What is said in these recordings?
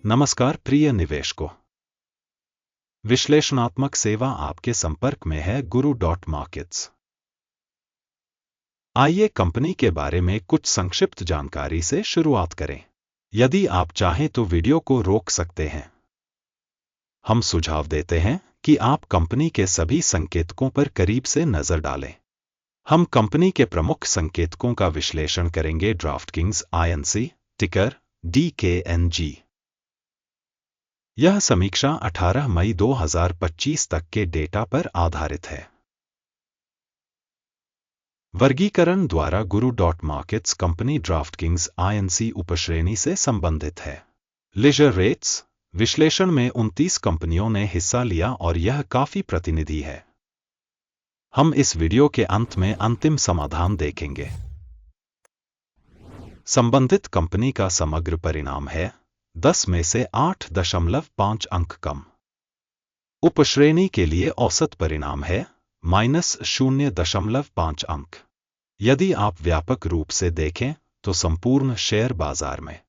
नमस्कार प्रिय निवेशकों। विश्लेषणात्मक सेवा आपके संपर्क में है गुरु मार्केट्स। आइए कंपनी के बारे में कुछ संक्षिप्त जानकारी से शुरुआत करें। यदि आप चाहें तो वीडियो को रोक सकते हैं। हम सुझाव देते हैं कि आप कंपनी के सभी संकेतकों पर करीब से नजर डालें। हम कंपनी के प्रमुख संकेतकों का विश्लेषण करेंगे। ड्राफ्टकिंग्स INC, टिकर DKNG। यह समीक्षा 18 मई 2025 तक के डेटा पर आधारित है। वर्गीकरण द्वारा गुरु मार्केट्स कंपनी ड्राफ्टकिंग्स INC उपश्रेणी से संबंधित है। लीजर रेट्स विश्लेषण में 29 कंपनियों ने हिस्सा लिया और यह काफी प्रतिनिधि है। हम इस वीडियो के अंत में अंतिम समाधान देखेंगे। संबंधित कंपनी का समग्र परिणाम है 10 में से 8.5 अंक कम। उपश्रेणी के लिए औसत परिणाम है -0.5 अंक। यदि आप व्यापक रूप से देखें तो संपूर्ण शेयर बाजार में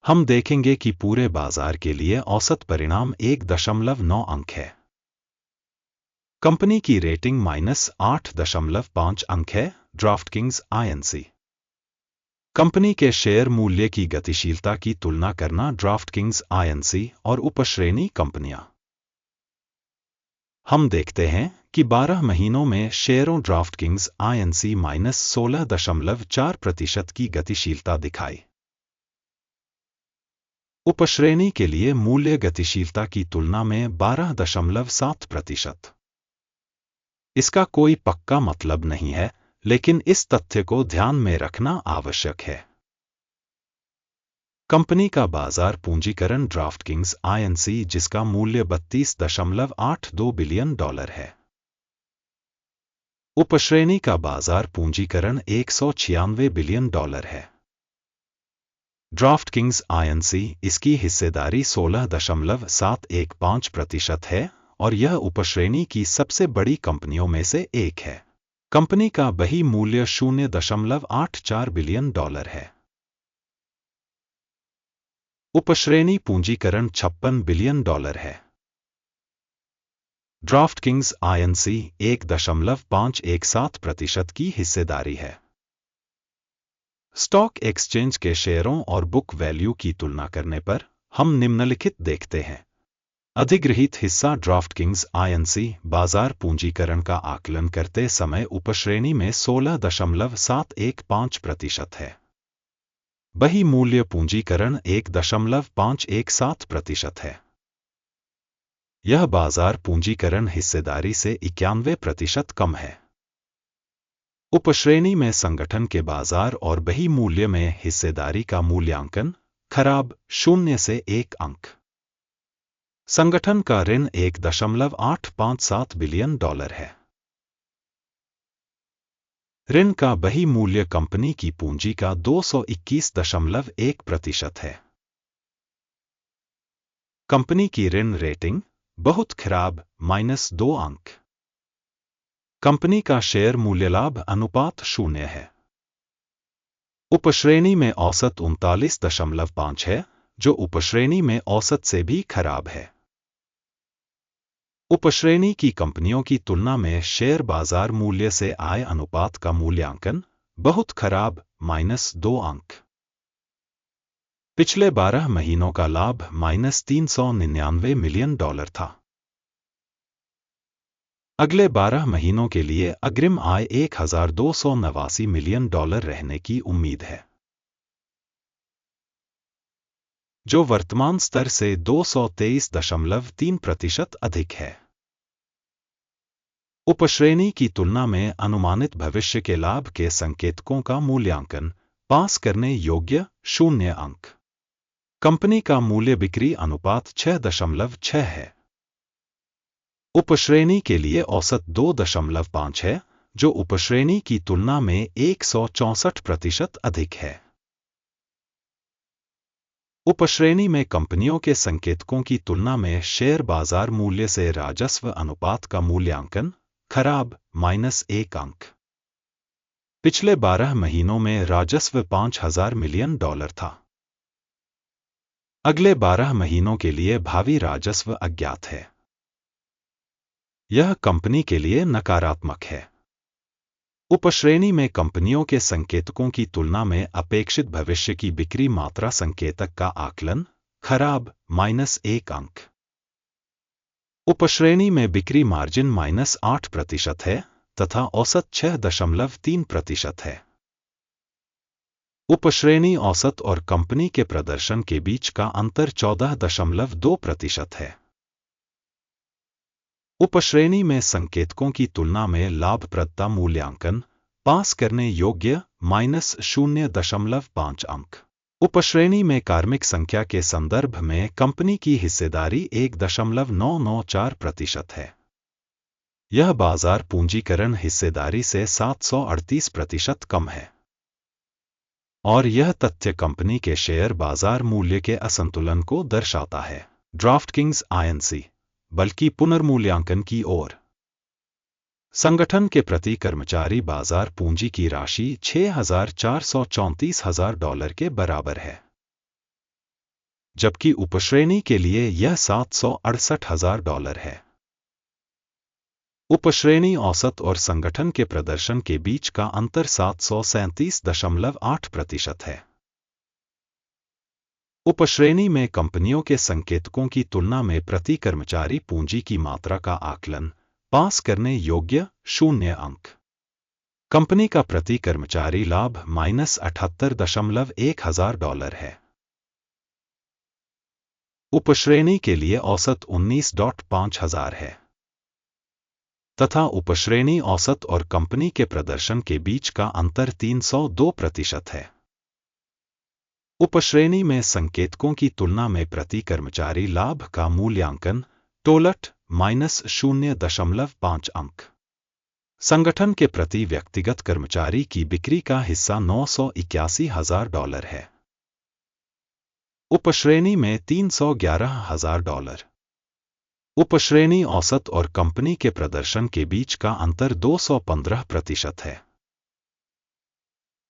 हम देखेंगे कि पूरे बाजार के लिए औसत परिणाम 1.9 अंक है। कंपनी की रेटिंग -8.5 अंक है। ड्राफ्टकिंग्स INC कंपनी के शेयर मूल्य की गतिशीलता की तुलना करना। ड्राफ्टकिंग्स INC और उपश्रेणी कंपनियां। हम देखते हैं कि 12 महीनों में शेयरों ड्राफ्टकिंग्स INC -16.4% की गतिशीलता दिखाई। उपश्रेणी के लिए मूल्य गतिशीलता की तुलना में 12.7%। इसका कोई पक्का मतलब नहीं है, लेकिन इस तथ्य को ध्यान में रखना आवश्यक है। कंपनी का बाजार पूंजीकरण ड्राफ्टकिंग्स INC जिसका मूल्य $32.82 बिलियन है। उपश्रेणी का बाजार पूंजीकरण $196 बिलियन है। ड्राफ्टकिंग्स INC इसकी हिस्सेदारी 16.715% है और यह उपश्रेणी की सबसे बड़ी कंपनियों में से एक है। कंपनी का बही मूल्य $0.84 बिलियन है। उपश्रेणी पूंजीकरण $56 बिलियन है। ड्राफ्टकिंग्स INC 1.517% की हिस्सेदारी है। स्टॉक एक्सचेंज के शेयरों और बुक वैल्यू की तुलना करने पर हम निम्नलिखित देखते हैं। अधिग्रहित हिस्सा ड्राफ्टकिंग्स INC बाजार पूंजीकरण का आकलन करते समय उपश्रेणी में 16.715% है। बही मूल्य पूंजीकरण 1.517% है। यह बाजार पूंजीकरण हिस्सेदारी से 91% कम है। उपश्रेणी में संगठन के बाजार और बही मूल्य में हिस्सेदारी का मूल्यांकन खराब 0 से 1 अंक। संगठन का ऋण $1.857 बिलियन है। ऋण का बही मूल्य कंपनी की पूंजी का 221.1% है। कंपनी की ऋण रेटिंग बहुत खराब -2 अंक। कंपनी का शेयर मूल्य लाभ अनुपात 0 है। उपश्रेणी में औसत 39.5 है, जो उपश्रेणी में औसत से भी खराब है। उपश्रेणी की कंपनियों की तुलना में शेयर बाजार मूल्य से आय अनुपात का मूल्यांकन बहुत खराब -2 अंक। पिछले 12 महीनों का लाभ $399 मिलियन था। अगले 12 महीनों के लिए अग्रिम आय $1,289 मिलियन रहने की उम्मीद है, जो वर्तमान स्तर से 223.3% अधिक है। उपश्रेणी की तुलना में अनुमानित भविष्य के लाभ के संकेतकों का मूल्यांकन पास करने योग्य 0 अंक। कंपनी का मूल्य बिक्री अनुपात 6.6 है। उपश्रेणी के लिए औसत 2.5 है, जो उपश्रेणी की तुलना में 164% अधिक है। उपश्रेणी में कंपनियों के संकेतकों की तुलना में शेयर बाजार मूल्य से राजस्व अनुपात का मूल्यांकन खराब -1 अंक। पिछले 12 महीनों में राजस्व $5,000 मिलियन था। अगले 12 महीनों के लिए भावी राजस्व अज्ञात है। यह कंपनी के लिए नकारात्मक है। उपश्रेणी में कंपनियों के संकेतकों की तुलना में अपेक्षित भविष्य की बिक्री मात्रा संकेतक का आकलन खराब -1 अंक। उपश्रेणी में बिक्री मार्जिन -8% है तथा औसत 6.3% है। उपश्रेणी औसत और कंपनी के प्रदर्शन के बीच का अंतर 14.2% है। उपश्रेणी में संकेतकों की तुलना में लाभप्रदता मूल्यांकन पास करने योग्य -0.5 अंक। उपश्रेणी में कार्मिक संख्या के संदर्भ में कंपनी की हिस्सेदारी 1.994% है। यह बाजार पूंजीकरण हिस्सेदारी से 738% कम है। और यह तथ्य कंपनी के शेयर बाजार मूल्य के असंतुलन को दर्शाता है, ड्राफ्टकिंग्स INC, बल्कि पुनर्मूल्यांकन की ओर। संगठन के प्रति कर्मचारी बाजार पूंजी की राशि $6,434,000 के बराबर है, जबकि उपश्रेणी के लिए यह $768,000 है। उपश्रेणी औसत और संगठन के प्रदर्शन के बीच का अंतर 737.8% है। उपश्रेणी में कंपनियों के संकेतकों की तुलना में प्रति कर्मचारी पूंजी की मात्रा का आकलन पास करने योग्य 0 अंक। कंपनी का प्रति कर्मचारी लाभ $78.1 है। उपश्रेणी के लिए औसत 19.5 है तथा उपश्रेणी औसत और कंपनी के प्रदर्शन के बीच का अंतर 302% है। उपश्रेणी में संकेतकों की तुलना में प्रति कर्मचारी लाभ का मूल्यांकन टोलट -0.5 अंक। संगठन के प्रति व्यक्तिगत कर्मचारी की बिक्री का हिस्सा $981,000 है। उपश्रेणी में $311,000। उपश्रेणी औसत और कंपनी के प्रदर्शन के बीच का अंतर 215% है।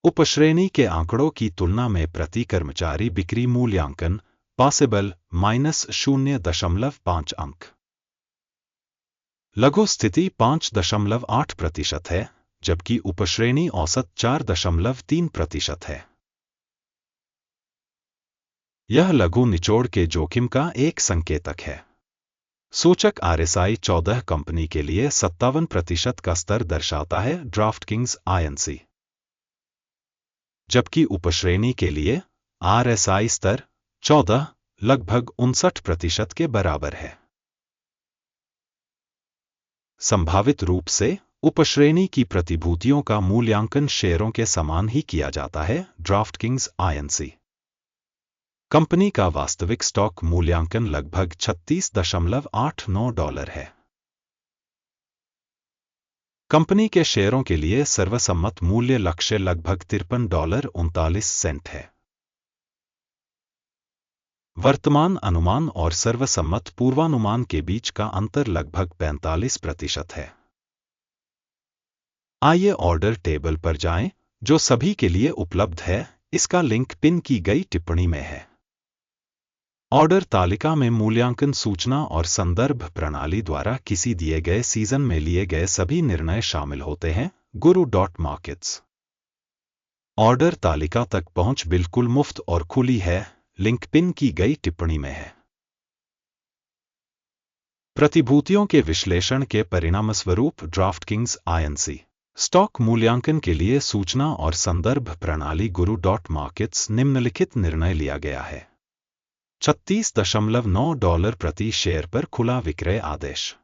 उपश्रेणी के आंकड़ों की तुलना में प्रति कर्मचारी बिक्री मूल्यांकन पॉसिबल -0.5 अंक। लघु स्थिति 5.8% है, जबकि उपश्रेणी औसत 4.3% है। यह लघु निचोड़ के जोखिम का एक संकेतक है। सूचक RSI 14 कंपनी के लिए 57% का स्तर दर्शाता है, ड्राफ्टकिंग्स INC, जबकि उपश्रेणी के लिए RSI स्तर 14 लगभग 59% के बराबर है। संभावित रूप से उपश्रेणी की प्रतिभूतियों का मूल्यांकन शेयरों के समान ही किया जाता है, ड्राफ्टकिंग्स INC। कंपनी का वास्तविक स्टॉक मूल्यांकन लगभग $36.89 है। कंपनी के शेयरों के लिए सर्वसम्मत मूल्य लक्ष्य लगभग $53.39 है। वर्तमान अनुमान और सर्वसम्मत पूर्वानुमान के बीच का अंतर लगभग 45% है। आइए ऑर्डर टेबल पर जाएं, जो सभी के लिए उपलब्ध है। इसका लिंक पिन की गई टिप्पणी में है। ऑर्डर तालिका में मूल्यांकन सूचना और संदर्भ प्रणाली द्वारा किसी दिए गए सीजन में लिए गए सभी निर्णय शामिल होते हैं। guru.markets। ऑर्डर तालिका तक पहुंच बिल्कुल मुफ्त और खुली है। लिंक पिन की गई टिप्पणी में है। प्रतिभूतियों के विश्लेषण के परिणामस्वरूप ड्राफ्टकिंग्स INC स्टॉक मूल्यांकन के लिए सूचना और संदर्भ प्रणाली guru.markets निम्नलिखित निर्णय लिया गया है। $36.9 प्रति शेयर पर खुला विक्रय आदेश।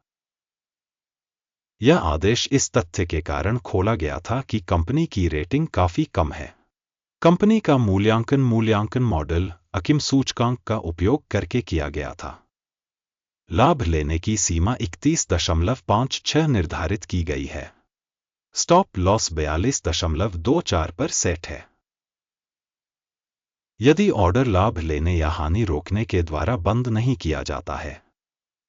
यह आदेश इस तथ्य के कारण खोला गया था कि कंपनी की रेटिंग काफी कम है। कंपनी का मूल्यांकन मॉडल अकिम सूचकांक का उपयोग करके किया गया था। लाभ लेने की सीमा 31.56 निर्धारित की गई है। स्टॉप लॉस 42.24 पर सेट है। यदि ऑर्डर लाभ लेने या हानि रोकने के द्वारा बंद नहीं किया जाता है,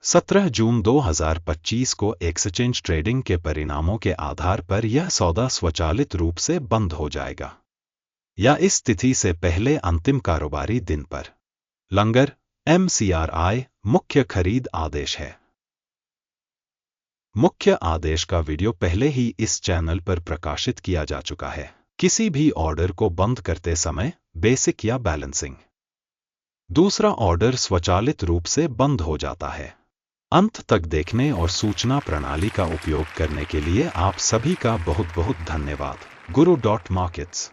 17 जून 2025 को एक्सचेंज ट्रेडिंग के परिणामों के आधार पर यह सौदा स्वचालित रूप से बंद हो जाएगा, या इस तिथि से पहले अंतिम कारोबारी दिन पर लंगर MCRI मुख्य खरीद आदेश है। मुख्य आदेश का वीडियो पहले ही इस चैनल पर प्रकाशित किया जा चुका है। किसी भी ऑर्डर को बंद करते समय बेसिक या बैलेंसिंग दूसरा ऑर्डर स्वचालित रूप से बंद हो जाता है। अंत तक देखने और सूचना प्रणाली का उपयोग करने के लिए आप सभी का बहुत बहुत धन्यवाद। Guru.markets